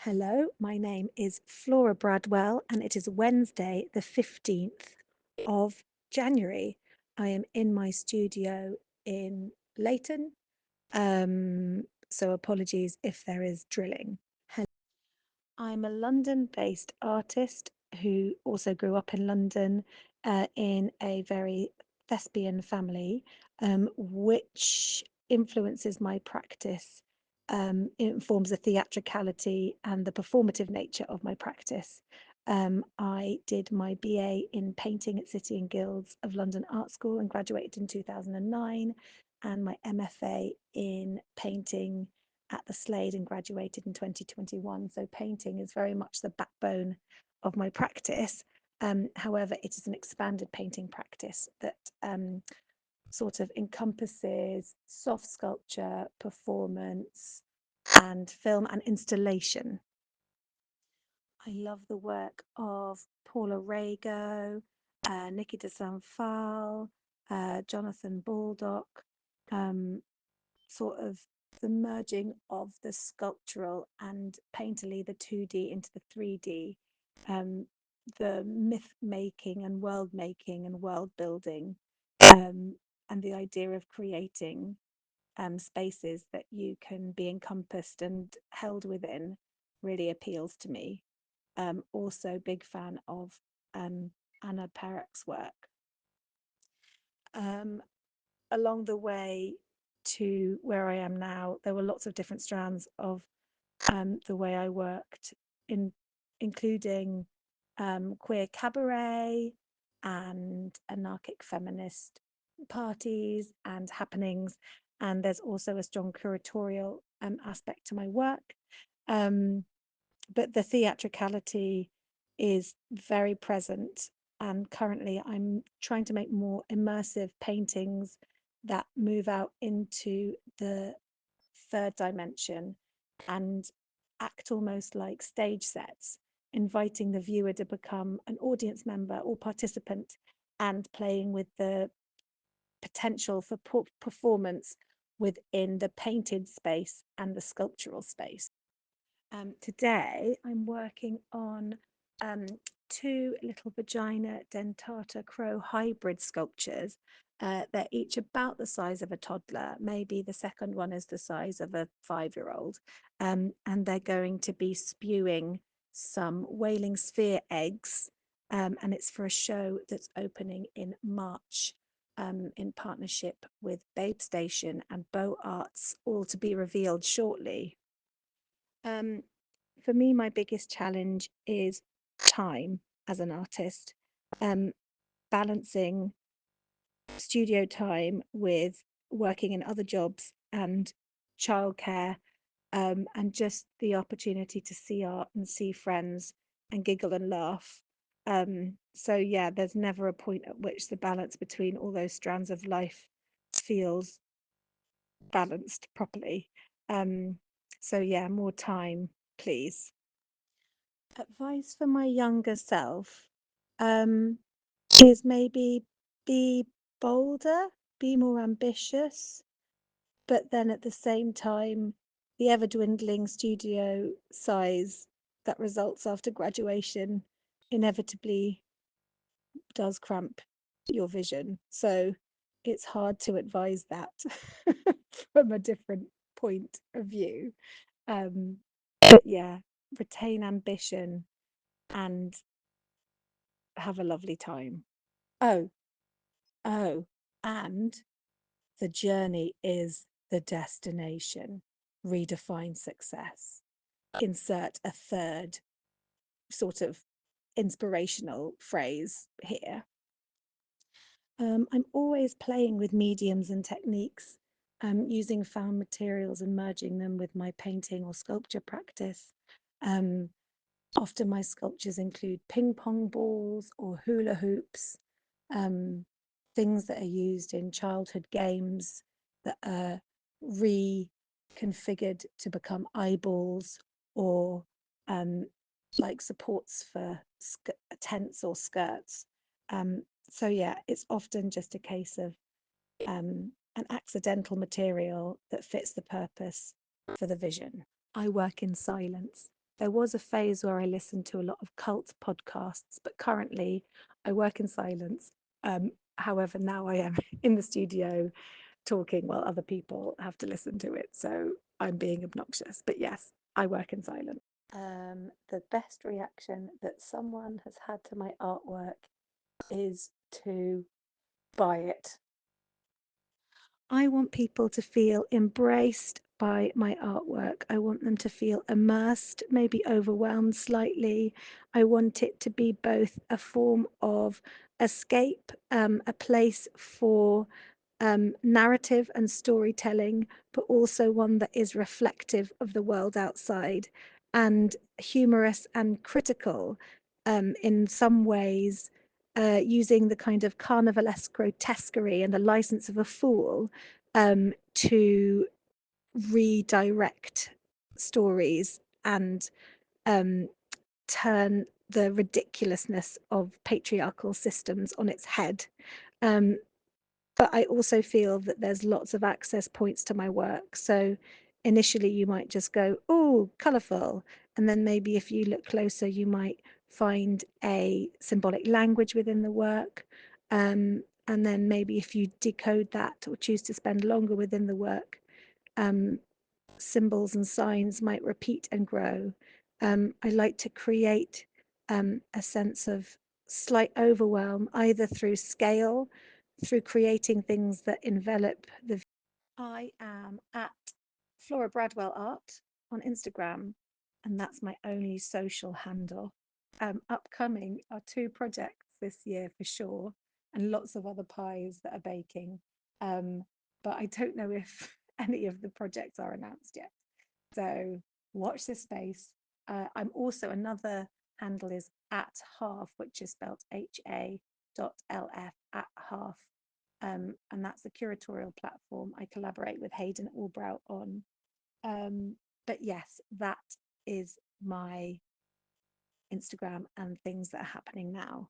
Hello, my name is Flora Bradwell, and it is Wednesday, the 15th of January. I am in my studio in Leighton, so apologies if there is drilling. I'm a London based artist who also grew up in London in a very thespian family, which influences my practice. It informs the theatricality and the performative nature of my practice. I did my BA in painting at City and Guilds of London Art School and graduated in 2009, and my MFA in painting at the Slade and graduated in 2021. So painting is very much the backbone of my practice. However, it is an expanded painting practice that sort of encompasses soft sculpture, performance, and film and installation. I love the work of Paula Rago, Nikki de Saint-Phal, Jonathan Baldock, um, sort of the merging of the sculptural and painterly, the 2D into the 3D, um, the myth making and world building, and the idea of creating spaces that you can be encompassed and held within really appeals to me. Also, big fan of um, Anna Perek's work. Um, Along the way to where I am now, there were lots of different strands of the way I worked, including queer cabaret and anarchic feminist parties and happenings. And there's also a strong curatorial aspect to my work. Um, but the theatricality is very present. And currently, I'm trying to make more immersive paintings that move out into the third dimension and act almost like stage sets, inviting the viewer to become an audience member or participant and playing with the potential for performance within the painted space and the sculptural space. Today, I'm working on um, two little vagina dentata crow hybrid sculptures. They're each about the size of a toddler. Maybe the second one is the size of a 5-year-old. And they're going to be spewing some whaling sphere eggs. And it's for a show that's opening in March in partnership with Babe Station and Bow Arts, all to be revealed shortly. Um, for me, my biggest challenge is time as an artist, um, balancing studio time with working in other jobs and childcare, and just the opportunity to see art and see friends and giggle and laugh. So, yeah, there's never a point at which the balance between all those strands of life feels balanced properly. Um, so, yeah, more time, please. Advice for my younger self um, is maybe be bolder, be more ambitious, but then at the same time, the ever dwindling studio size that results after graduation inevitably does cramp your vision. So it's hard to advise that from a different point of view. But yeah, retain ambition and have a lovely time. Oh, oh, and the journey is the destination. Redefine success. Insert a third sort of inspirational phrase here. I'm always playing with mediums and techniques, using found materials and merging them with my painting or sculpture practice. Um, Often my sculptures include ping pong balls or hula hoops, um, things that are used in childhood games that are reconfigured to become eyeballs or um, like supports for tents or skirts. So, yeah, it's often just a case of an accidental material that fits the purpose for the vision. I work in silence. There was a phase where I listened to a lot of cult podcasts, but currently I work in silence. However, now I am in the studio talking while other people have to listen to it. So I'm being obnoxious. But yes, I work in silence. The best reaction that someone has had to my artwork is to buy it. I want people to feel embraced by my artwork. I want them to feel immersed, maybe overwhelmed slightly. I want it to be both a form of escape, a place for narrative and storytelling, but also one that is reflective of the world outside and humorous and critical in some ways, using the kind of carnivalesque grotesquerie and the license of a fool to redirect stories and um, turn the ridiculousness of patriarchal systems on its head. Um, but I also feel that there's lots of access points to my work. So initially you might just go, oh, colourful. And then maybe if you look closer, you might find a symbolic language within the work. And then maybe if you decode that or choose to spend longer within the work, symbols and signs might repeat and grow. I like to create a sense of slight overwhelm, either through scale, through creating things that envelop the. I am at Flora Bradwell Art on Instagram, and that's my only social handle. Upcoming are 2 projects this year for sure, and lots of other pies that are baking. But I don't know if any of the projects are announced yet. So watch this space. I'm also another handle is at half, which is spelled HA.LF at half. And that's a curatorial platform I collaborate with Hayden Albrow on. But yes, that is my Instagram and things that are happening now.